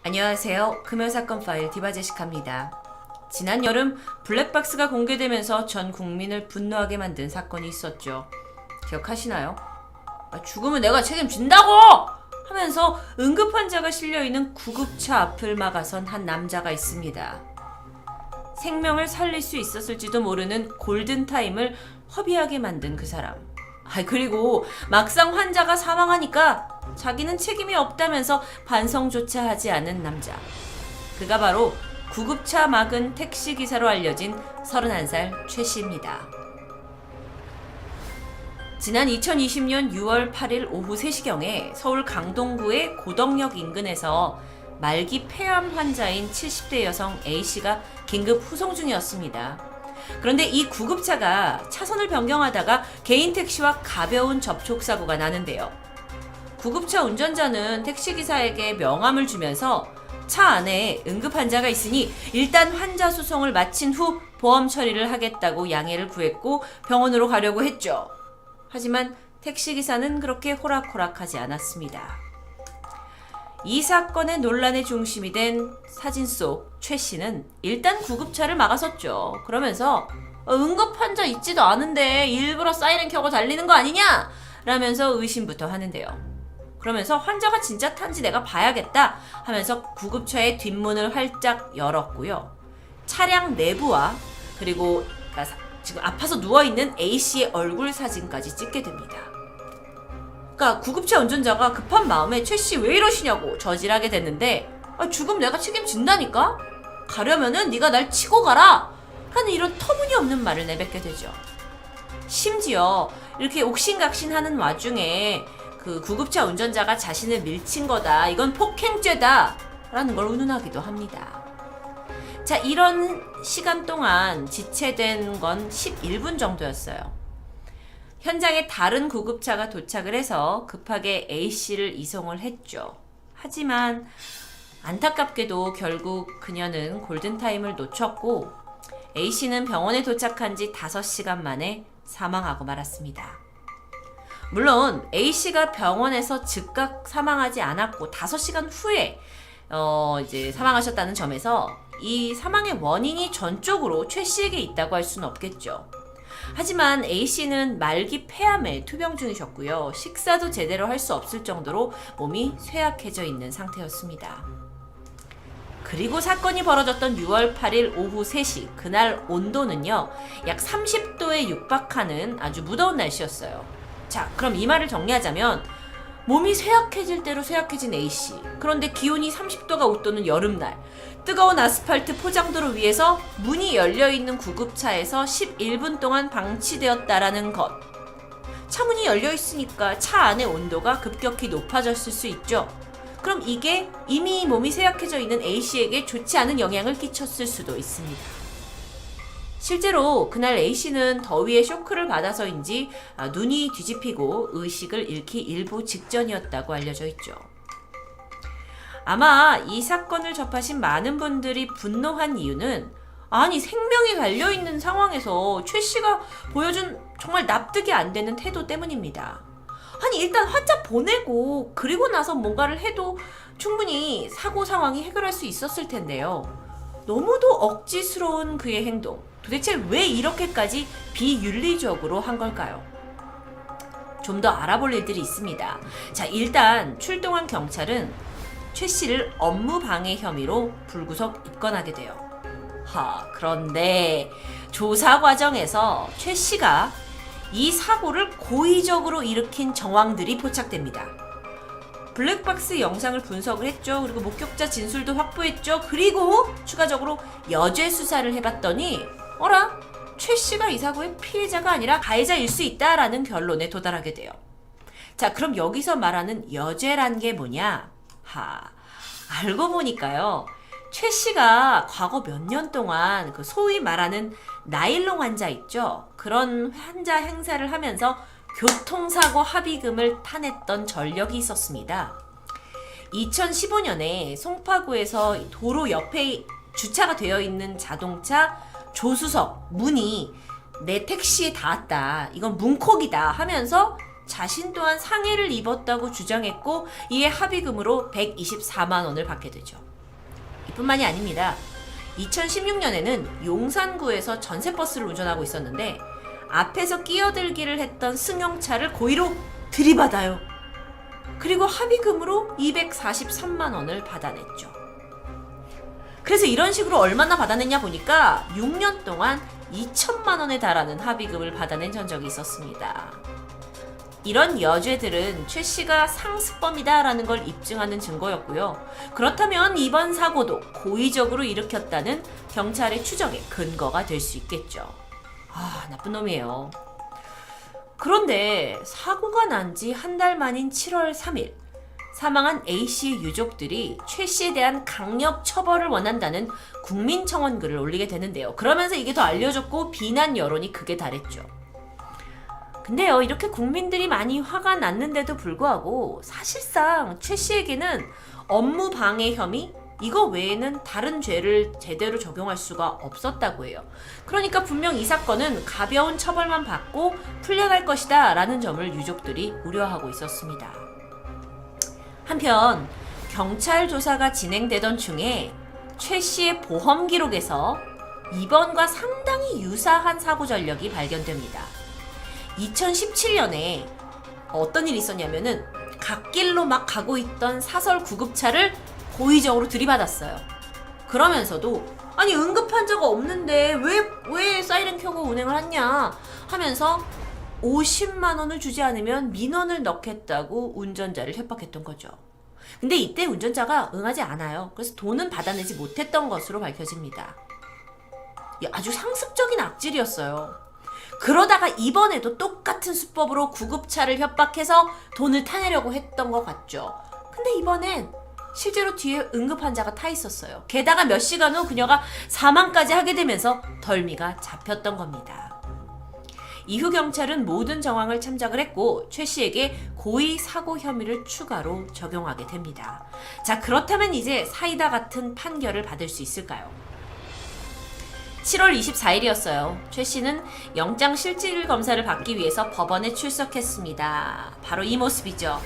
안녕하세요. 금요사건 파일 디바제시카입니다. 지난 여름 블랙박스가 공개되면서 전 국민을 분노하게 만든 사건이 있었죠. 기억하시나요? 죽으면 내가 책임진다고! 하면서 응급환자가 실려있는 구급차 앞을 막아선 한 남자가 있습니다. 생명을 살릴 수 있었을지도 모르는 골든타임을 허비하게 만든 그 사람. 그리고 막상 환자가 사망하니까 자기는 책임이 없다면서 반성조차 하지 않은 남자. 그가 바로 구급차 막은 택시기사로 알려진 31살 최 씨입니다. 지난 2020년 6월 8일 오후 3시경에 서울 강동구의 고덕역 인근에서 말기 폐암 환자인 70대 여성 A씨가 긴급 후송 중이었습니다. 그런데 이 구급차가 차선을 변경하다가 개인 택시와 가벼운 접촉사고가 나는데요. 구급차 운전자는 택시기사에게 명함을 주면서 차 안에 응급환자가 있으니 일단 환자 수송을 마친 후 보험 처리를 하겠다고 양해를 구했고 병원으로 가려고 했죠. 하지만 택시기사는 그렇게 호락호락하지 않았습니다. 이 사건의 논란의 중심이 된 사진 속 최 씨는 일단 구급차를 막아섰죠. 그러면서 응급환자 있지도 않은데 일부러 사이렌 켜고 달리는 거 아니냐? 라면서 의심부터 하는데요. 그러면서 환자가 진짜 탄지 내가 봐야겠다 하면서 구급차의 뒷문을 활짝 열었고요. 차량 내부와 그리고 지금 아파서 누워있는 A씨의 얼굴 사진까지 찍게 됩니다. 그러니까 구급차 운전자가 급한 마음에 최씨 왜 이러시냐고 저질하게 됐는데 죽음 내가 책임진다니까? 가려면은 네가 날 치고 가라! 하는 이런 터무니없는 말을 내뱉게 되죠. 심지어 이렇게 옥신각신하는 와중에 그 구급차 운전자가 자신을 밀친 거다. 이건 폭행죄다. 라는 걸 운운하기도 합니다. 자, 이런 시간 동안 지체된 건 11분 정도였어요. 현장에 다른 구급차가 도착을 해서 급하게 A씨를 이송을 했죠. 하지만 안타깝게도 결국 그녀는 골든타임을 놓쳤고 A씨는 병원에 도착한 지 5시간 만에 사망하고 말았습니다. 물론 A씨가 병원에서 즉각 사망하지 않았고 5시간 후에 이제 사망하셨다는 점에서 이 사망의 원인이 전적으로 최 씨에게 있다고 할 수는 없겠죠. 하지만 A씨는 말기 폐암에 투병 중이셨고요. 식사도 제대로 할 수 없을 정도로 몸이 쇠약해져 있는 상태였습니다. 그리고 사건이 벌어졌던 6월 8일 오후 3시, 그날 온도는요, 약 30도에 육박하는 아주 무더운 날씨였어요. 자, 그럼 이 말을 정리하자면 몸이 쇠약해질 대로 쇠약해진 A씨. 그런데 기온이 30도가 웃도는 여름날, 뜨거운 아스팔트 포장도로 위에서 문이 열려있는 구급차에서 11분 동안 방치되었다라는 것. 차문이 열려있으니까 차 안의 온도가 급격히 높아졌을 수 있죠. 그럼 이게 이미 몸이 쇠약해져 있는 A씨에게 좋지 않은 영향을 끼쳤을 수도 있습니다. 실제로 그날 A씨는 더위에 쇼크를 받아서인지 눈이 뒤집히고 의식을 잃기 일보 직전이었다고 알려져 있죠. 아마 이 사건을 접하신 많은 분들이 분노한 이유는 아니 생명이 달려있는 상황에서 최 씨가 보여준 정말 납득이 안 되는 태도 때문입니다. 아니 일단 환자 보내고 그리고 나서 뭔가를 해도 충분히 사고 상황이 해결할 수 있었을 텐데요. 너무도 억지스러운 그의 행동. 도대체 왜 이렇게까지 비윤리적으로 한 걸까요? 좀 더 알아볼 일들이 있습니다. 자, 일단 출동한 경찰은 최 씨를 업무방해 혐의로 불구속 입건하게 돼요. 그런데 조사 과정에서 최 씨가 이 사고를 고의적으로 일으킨 정황들이 포착됩니다. 블랙박스 영상을 분석을 했죠. 그리고 목격자 진술도 확보했죠. 그리고 추가적으로 여죄 수사를 해봤더니 어라? 최 씨가 이 사고의 피해자가 아니라 가해자일 수 있다라는 결론에 도달하게 돼요. 자, 그럼 여기서 말하는 여죄란 게 뭐냐? 알고 보니까요. 최 씨가 과거 몇 년 동안 그 소위 말하는 나일론 환자 있죠? 그런 환자 행사를 하면서 교통사고 합의금을 타냈던 전력이 있었습니다. 2015년에 송파구에서 도로 옆에 주차가 되어 있는 자동차 조수석 문이 내 택시에 닿았다. 이건 문콕이다 하면서 자신 또한 상해를 입었다고 주장했고 이에 합의금으로 124만 원을 받게 되죠. 이뿐만이 아닙니다. 2016년에는 용산구에서 전세버스를 운전하고 있었는데 앞에서 끼어들기를 했던 승용차를 고의로 들이받아요. 그리고 합의금으로 243만 원을 받아냈죠. 그래서 이런 식으로 얼마나 받아냈냐 보니까 6년 동안 2천만 원에 달하는 합의금을 받아낸 전적이 있었습니다. 이런 여죄들은 최 씨가 상습범이다라는 걸 입증하는 증거였고요. 그렇다면 이번 사고도 고의적으로 일으켰다는 경찰의 추정에 근거가 될 수 있겠죠. 나쁜 놈이에요. 그런데 사고가 난 지 한 달 만인 7월 3일 사망한 A씨의 유족들이 최 씨에 대한 강력 처벌을 원한다는 국민청원 글을 올리게 되는데요. 그러면서 이게 더 알려졌고 비난 여론이 극에 달했죠. 근데요, 이렇게 국민들이 많이 화가 났는데도 불구하고 사실상 최 씨에게는 업무 방해 혐의 이거 외에는 다른 죄를 제대로 적용할 수가 없었다고 해요. 그러니까 분명 이 사건은 가벼운 처벌만 받고 풀려날 것이다 라는 점을 유족들이 우려하고 있었습니다. 한편 경찰 조사가 진행되던 중에 최 씨의 보험 기록에서 이번과 상당히 유사한 사고 전력이 발견됩니다. 2017년에 어떤 일이 있었냐면은 갓길로 막 가고 있던 사설 구급차를 고의적으로 들이받았어요. 그러면서도 아니 응급 환자가 없는데 왜 사이렌 켜고 운행을 하냐 하면서 50만 원을 주지 않으면 민원을 넣겠다고 운전자를 협박했던 거죠. 근데 이때 운전자가 응하지 않아요. 그래서 돈은 받아내지 못했던 것으로 밝혀집니다. 아주 상습적인 악질이었어요. 그러다가 이번에도 똑같은 수법으로 구급차를 협박해서 돈을 타내려고 했던 것 같죠. 근데 이번엔 실제로 뒤에 응급환자가 타 있었어요. 게다가 몇 시간 후 그녀가 사망까지 하게 되면서 덜미가 잡혔던 겁니다. 이후 경찰은 모든 정황을 참작을 했고 최 씨에게 고의 사고 혐의를 추가로 적용하게 됩니다. 자, 그렇다면 이제 사이다 같은 판결을 받을 수 있을까요? 7월 24일이었어요. 최 씨는 영장 실질 검사를 받기 위해서 법원에 출석했습니다. 바로 이 모습이죠.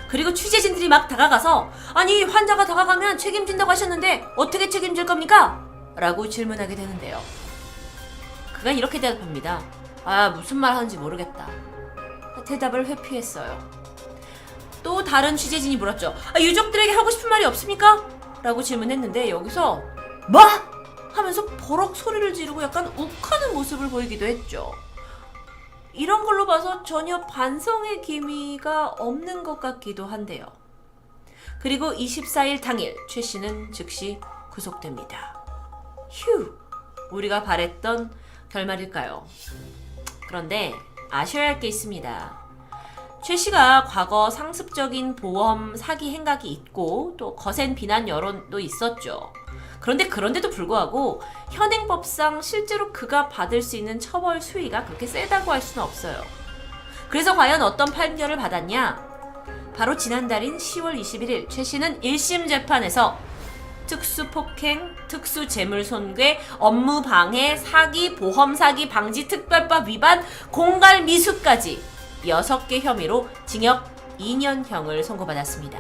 그리고 취재진들이 막 다가가서 아니 환자가 다가가면 책임진다고 하셨는데 어떻게 책임질 겁니까? 라고 질문하게 되는데요. 그가 이렇게 대답합니다. 무슨 말 하는지 모르겠다. 대답을 회피했어요. 또 다른 취재진이 물었죠. 유족들에게 하고 싶은 말이 없습니까? 라고 질문했는데 여기서 뭐? 하면서 버럭 소리를 지르고 약간 욱하는 모습을 보이기도 했죠. 이런 걸로 봐서 전혀 반성의 기미가 없는 것 같기도 한데요. 그리고 24일 당일 최 씨는 즉시 구속됩니다. 휴, 우리가 바랬던 결말일까요? 그런데 아셔야 할 게 있습니다. 최 씨가 과거 상습적인 보험 사기 행각이 있고 또 거센 비난 여론도 있었죠. 그런데도 불구하고 현행법상 실제로 그가 받을 수 있는 처벌 수위가 그렇게 세다고 할 수는 없어요. 그래서 과연 어떤 판결을 받았냐? 바로 지난달인 10월 21일 최 씨는 1심 재판에서 특수폭행, 특수재물손괴, 업무방해, 사기, 보험사기 방지특별법 위반, 공갈미수까지 6개 혐의로 징역 2년형을 선고받았습니다.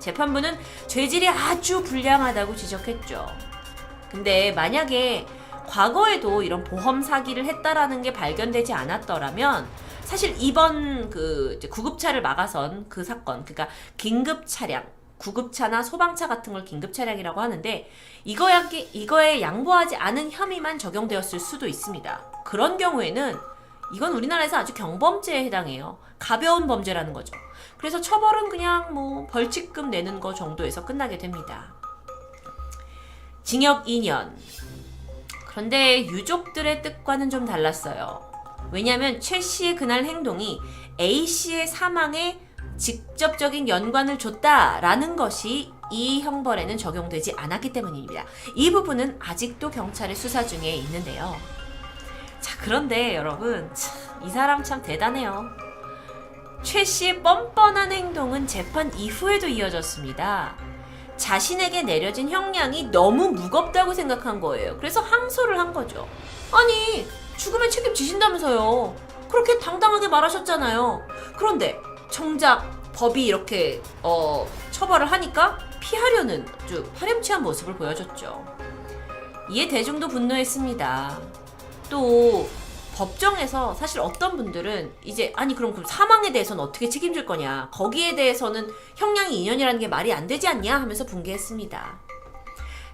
재판부는 죄질이 아주 불량하다고 지적했죠. 근데 만약에 과거에도 이런 보험 사기를 했다라는 게 발견되지 않았더라면 사실 이번 그 구급차를 막아선 그 사건, 그러니까 긴급 차량, 구급차나 소방차 같은 걸 긴급 차량이라고 하는데 이거에 양보하지 않은 혐의만 적용되었을 수도 있습니다. 그런 경우에는 이건 우리나라에서 아주 경범죄에 해당해요. 가벼운 범죄라는 거죠. 그래서 처벌은 그냥 벌칙금 내는 거 정도에서 끝나게 됩니다. 징역 2년. 그런데 유족들의 뜻과는 좀 달랐어요. 왜냐하면 최 씨의 그날 행동이 A 씨의 사망에 직접적인 연관을 줬다라는 것이 이 형벌에는 적용되지 않았기 때문입니다. 이 부분은 아직도 경찰의 수사 중에 있는데요. 자, 그런데 여러분, 이 사람 참 대단해요. 최 씨의 뻔뻔한 행동은 재판 이후에도 이어졌습니다. 자신에게 내려진 형량이 너무 무겁다고 생각한 거예요. 그래서 항소를 한 거죠. 아니, 죽으면 책임지신다면서요. 그렇게 당당하게 말하셨잖아요. 그런데 정작 법이 이렇게 처벌을 하니까 피하려는 아주 파렴치한 모습을 보여줬죠. 이에 대중도 분노했습니다. 또 법정에서 사실 어떤 분들은 이제 아니 그럼 그 사망에 대해서는 어떻게 책임질 거냐, 거기에 대해서는 형량이 2년이라는 게 말이 안 되지 않냐 하면서 분개했습니다.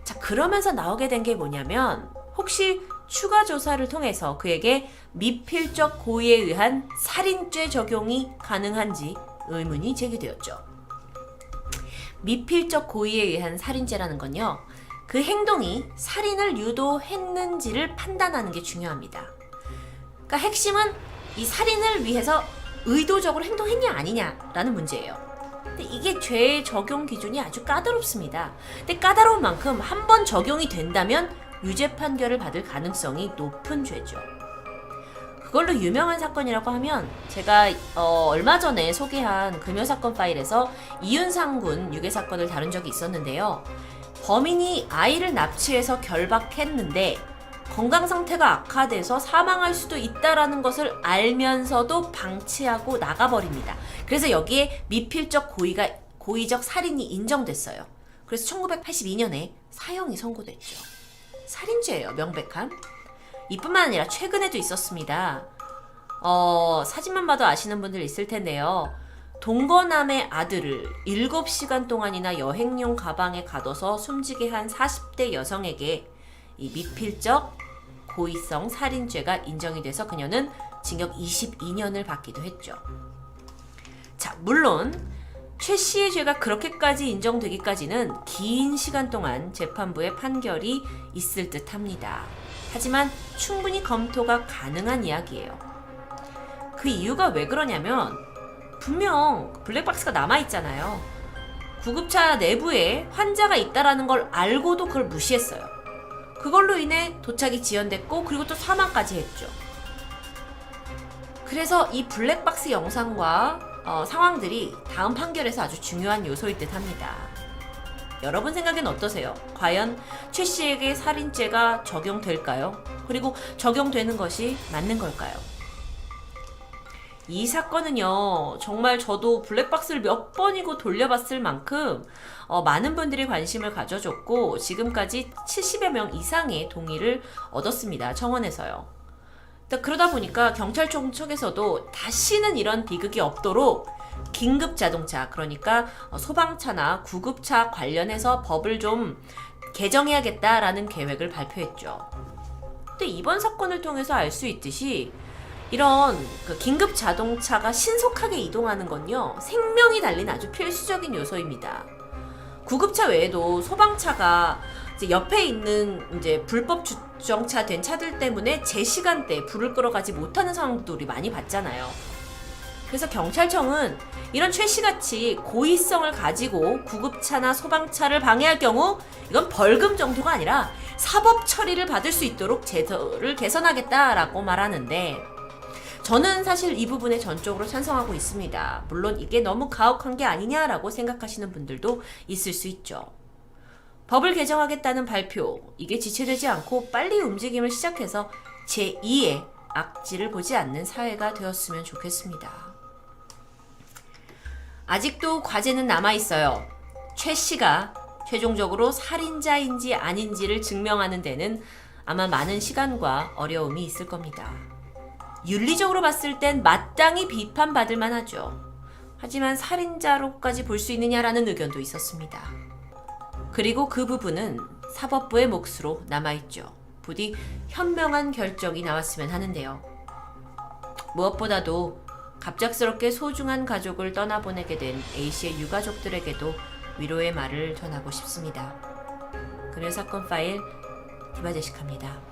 자, 그러면서 나오게 된 게 뭐냐면 혹시 추가 조사를 통해서 그에게 미필적 고의에 의한 살인죄 적용이 가능한지 의문이 제기되었죠. 미필적 고의에 의한 살인죄라는 건요, 그 행동이 살인을 유도했는지를 판단하는 게 중요합니다. 그러니까 핵심은 이 살인을 위해서 의도적으로 행동했냐 아니냐라는 문제예요. 근데 이게 죄의 적용 기준이 아주 까다롭습니다. 근데 까다로운 만큼 한 번 적용이 된다면 유죄 판결을 받을 가능성이 높은 죄죠. 그걸로 유명한 사건이라고 하면 제가 얼마 전에 소개한 금요사건 파일에서 이윤상 군 유괴 사건을 다룬 적이 있었는데요. 범인이 아이를 납치해서 결박했는데 건강 상태가 악화돼서 사망할 수도 있다라는 것을 알면서도 방치하고 나가버립니다. 그래서 여기에 미필적 고의적 살인이 인정됐어요. 그래서 1982년에 사형이 선고됐죠. 살인죄예요, 명백한. 이뿐만 아니라 최근에도 있었습니다. 사진만 봐도 아시는 분들 있을 텐데요. 동거남의 아들을 7시간 동안이나 여행용 가방에 가둬서 숨지게 한 40대 여성에게 이 미필적 고의성 살인죄가 인정이 돼서 그녀는 징역 22년을 받기도 했죠. 자, 물론 최 씨의 죄가 그렇게까지 인정되기까지는 긴 시간 동안 재판부의 판결이 있을 듯 합니다. 하지만 충분히 검토가 가능한 이야기예요. 그 이유가 왜 그러냐면 분명 블랙박스가 남아있잖아요. 구급차 내부에 환자가 있다라는 걸 알고도 그걸 무시했어요. 그걸로 인해 도착이 지연됐고 그리고 또 사망까지 했죠. 그래서 이 블랙박스 영상과 상황들이 다음 판결에서 아주 중요한 요소일 듯 합니다. 여러분 생각엔 어떠세요? 과연 최 씨에게 살인죄가 적용될까요? 그리고 적용되는 것이 맞는 걸까요? 이 사건은요, 정말 저도 블랙박스를 몇 번이고 돌려봤을 만큼 많은 분들이 관심을 가져줬고 지금까지 70여 명 이상의 동의를 얻었습니다. 청원에서요. 그러다 보니까 경찰청 측에서도 다시는 이런 비극이 없도록 긴급 자동차, 그러니까 소방차나 구급차 관련해서 법을 좀 개정해야겠다라는 계획을 발표했죠. 근데 이번 사건을 통해서 알 수 있듯이 이런 긴급 자동차가 신속하게 이동하는 건요, 생명이 달린 아주 필수적인 요소입니다. 구급차 외에도 소방차가 이제 옆에 있는 이제 불법 주정차된 차들 때문에 제 시간대에 불을 끌어가지 못하는 상황도 우리 많이 봤잖아요. 그래서 경찰청은 이런 최 씨같이 고의성을 가지고 구급차나 소방차를 방해할 경우 이건 벌금 정도가 아니라 사법 처리를 받을 수 있도록 제도를 개선하겠다라고 말하는데, 저는 사실 이 부분에 전적으로 찬성하고 있습니다. 물론 이게 너무 가혹한 게 아니냐라고 생각하시는 분들도 있을 수 있죠. 법을 개정하겠다는 발표, 이게 지체되지 않고 빨리 움직임을 시작해서 제2의 악질을 보지 않는 사회가 되었으면 좋겠습니다. 아직도 과제는 남아있어요. 최 씨가 최종적으로 살인자인지 아닌지를 증명하는 데는 아마 많은 시간과 어려움이 있을 겁니다. 윤리적으로 봤을 땐 마땅히 비판받을 만하죠. 하지만 살인자로까지 볼 수 있느냐라는 의견도 있었습니다. 그리고 그 부분은 사법부의 몫으로 남아있죠. 부디 현명한 결정이 나왔으면 하는데요. 무엇보다도 갑작스럽게 소중한 가족을 떠나보내게 된 A씨의 유가족들에게도 위로의 말을 전하고 싶습니다. 금요사건 파일 디바제식합니다.